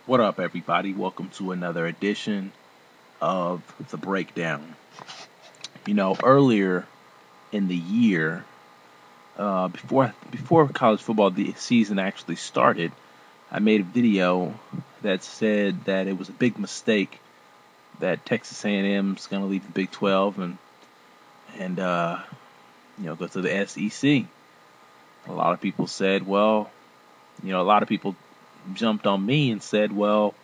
What up, everybody? Welcome to another edition of The Breakdown. Earlier in the year, before college football the season actually started, I made a video that said that it was a big mistake that Texas A&M is going to leave the Big 12 and go to the SEC. A lot of people said, a lot of people jumped on me and said, well,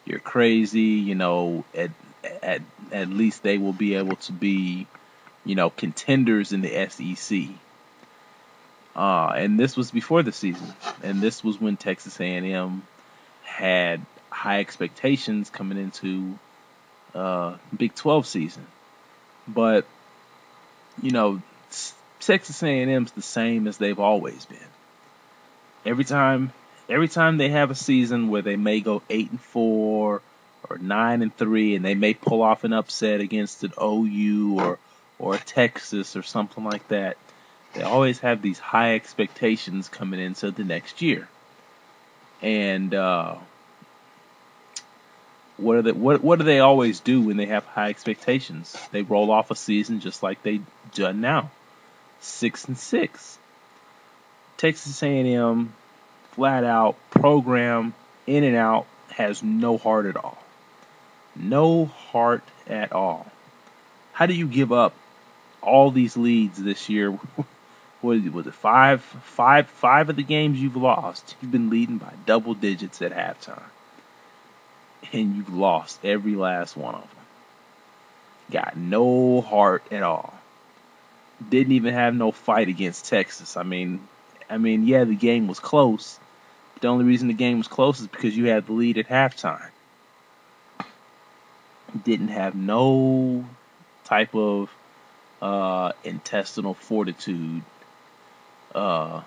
you're crazy, at least they will be able to be, contenders in the SEC. And this was before the season, and this was when Texas A&M had high expectations coming into Big 12 season. But, Texas A&M's the same as they've always been. Every time they have a season where they may go 8-4 or 9-3, and they may pull off an upset against an OU or a Texas or something like that, they always have these high expectations coming into the next year. And what do they always do when they have high expectations? They roll off a season just like they done now, 6-6. Texas A&M, flat out program, in and out, has no heart at all. No heart at all. How do you give up all these leads this year? What was it? Five of the games you've lost, you've been leading by double digits at halftime, and you've lost every last one of them. Got no heart at all. Didn't even have no fight against Texas. I mean, yeah, the game was close. But the only reason the game was close is because you had the lead at halftime. Didn't have no type of intestinal fortitude. It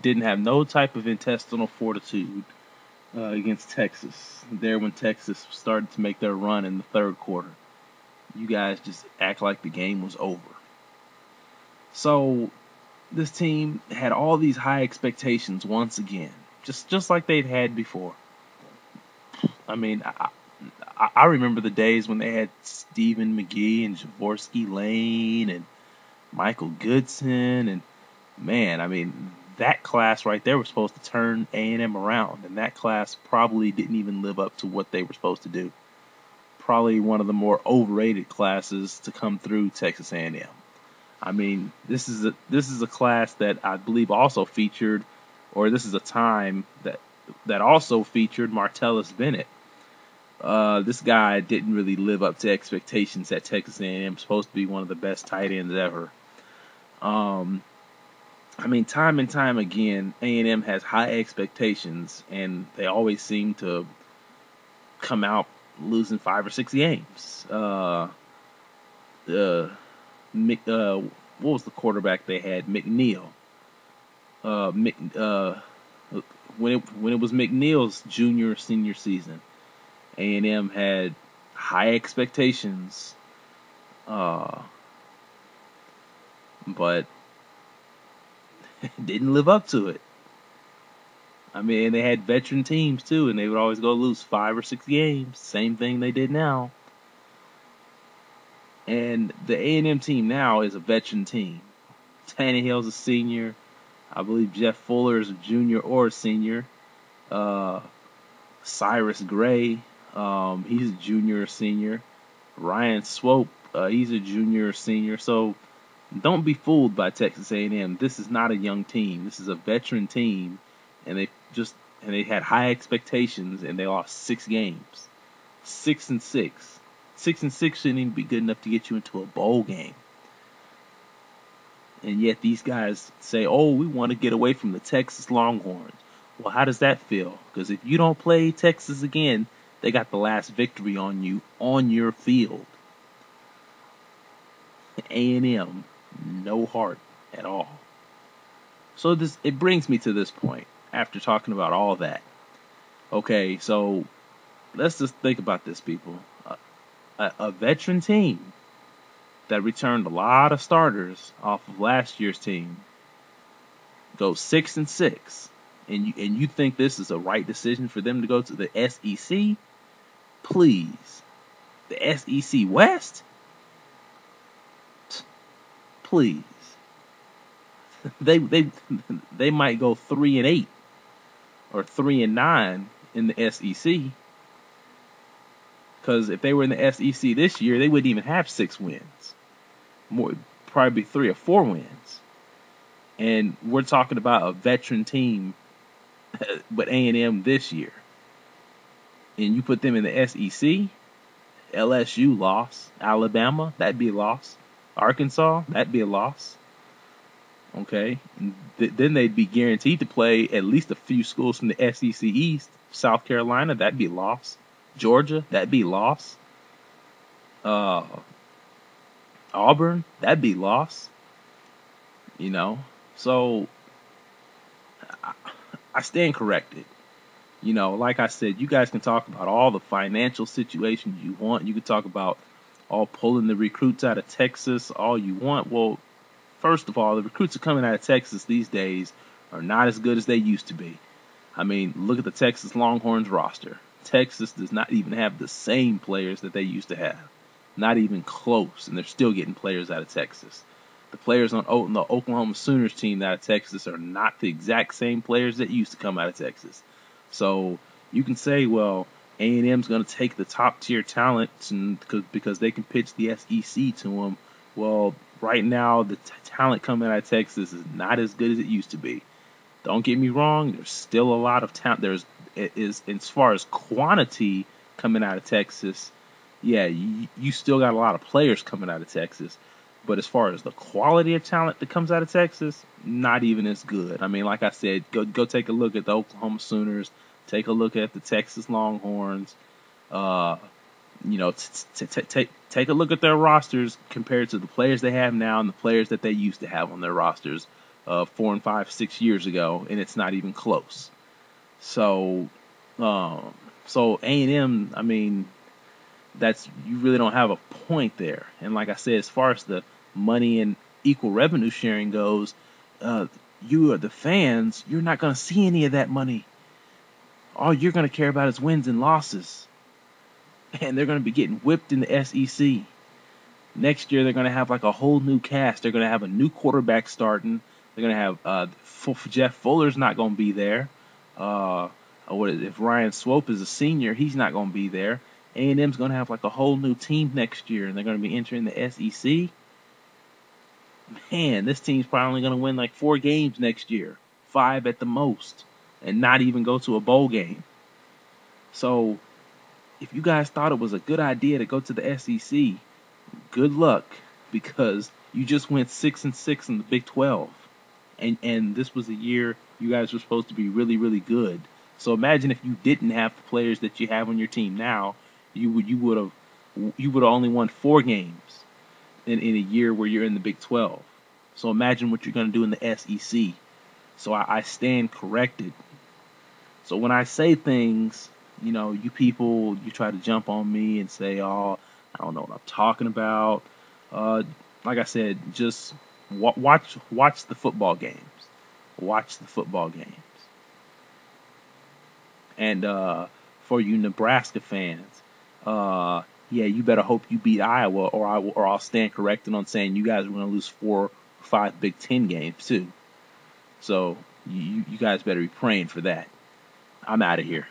didn't have no type of intestinal fortitude against Texas. There when Texas started to make their run in the third quarter. You guys just act like the game was over. So this team had all these high expectations once again, just like they'd had before. I remember the days when they had Stephen McGee and Javorsky Lane and Michael Goodson, and that class right there was supposed to turn A&M around, and that class probably didn't even live up to what they were supposed to do. Probably one of the more overrated classes to come through Texas A&M. This is a class that I believe also featured, or this is a time that also featured Martellus Bennett. This guy didn't really live up to expectations at Texas A&M. Supposed to be one of the best tight ends ever. Time and time again, A&M has high expectations, and they always seem to come out losing 5 or 6 games. What was the quarterback they had? McNeil. When it was McNeil's junior or senior season, A&M had high expectations, but didn't live up to it. They had veteran teams too, and they would always go lose 5 or 6 games. Same thing they did now. And the A&M team now is a veteran team. Tannehill's a senior. I believe Jeff Fuller is a junior or a senior. Cyrus Gray, he's a junior or senior. Ryan Swope, he's a junior or senior. So don't be fooled by Texas A&M. This is not a young team. This is a veteran team, and they had high expectations, and they lost 6 games. 6-6. 6-6 shouldn't even be good enough to get you into a bowl game. And yet these guys say, oh, we want to get away from the Texas Longhorns. Well, how does that feel? Because if you don't play Texas again, they got the last victory on you on your field. A&M, no heart at all. So it brings me to this point after talking about all that. Okay, so let's just think about this, people. A veteran team that returned a lot of starters off of last year's team goes 6-6. and you think this is a right decision for them to go to the SEC? Please, the SEC West, please. They they they might go 3-8 or 3-9 in the SEC. Because if they were in the SEC this year, they wouldn't even have 6 wins. More, probably 3 or 4 wins. And we're talking about a veteran team, but A&M this year. And you put them in the SEC, LSU loss, Alabama, that'd be a loss. Arkansas, that'd be a loss. Okay, then they'd be guaranteed to play at least a few schools from the SEC East. South Carolina, that'd be a loss. Georgia, that'd be a loss. Auburn, that'd be a loss. You know, so I stand corrected. You know, like I said, you guys can talk about all the financial situations you want. You can talk about all pulling the recruits out of Texas all you want. Well, first of all, the recruits are coming out of Texas these days are not as good as they used to be. I mean, look at the Texas Longhorns roster. Texas does not even have the same players that they used to have. Not even close, and they're still getting players out of Texas. The players on the Oklahoma Sooners team out of Texas are not the exact same players that used to come out of Texas. So you can say, well, A&M's going to take the top-tier talent because they can pitch the SEC to them. Well, right now, the talent coming out of Texas is not as good as it used to be. Don't get me wrong, there's still a lot of talent. As far as quantity coming out of Texas, yeah, you still got a lot of players coming out of Texas. But as far as the quality of talent that comes out of Texas, not even as good. I mean, like I said, go take a look at the Oklahoma Sooners, take a look at the Texas Longhorns. You know, take a look at their rosters compared to the players they have now and the players that they used to have on their rosters 4 and 5, 6 years ago, and it's not even close. So A&M, I mean, you really don't have a point there. And like I said, as far as the money and equal revenue sharing goes, you are the fans, you're not going to see any of that money. All you're going to care about is wins and losses. And they're going to be getting whipped in the SEC. Next year, they're going to have like a whole new cast. They're going to have a new quarterback starting. They're going to have Jeff Fuller's not going to be there. If Ryan Swope is a senior, he's not going to be there. A&M's going to have like a whole new team next year, and they're going to be entering the SEC. Man, this team's probably only going to win like 4 games next year, 5 at the most, and not even go to a bowl game. So, if you guys thought it was a good idea to go to the SEC, good luck, because you just went 6-6 in the Big 12, and this was a year you guys were supposed to be really, really good. So imagine if you didn't have the players that you have on your team now, you would have only won 4 games in a year where you're in the Big 12. So imagine what you're going to do in the SEC. So I stand corrected. So when I say things, you know, you people, you try to jump on me and say, oh, I don't know what I'm talking about. Like I said, just watch the football games. Watch the football games. And for you Nebraska fans, yeah, you better hope you beat Iowa, or I'll stand corrected on saying you guys are going to lose 4 or 5 Big Ten games too. So you guys better be praying for that. I'm out of here.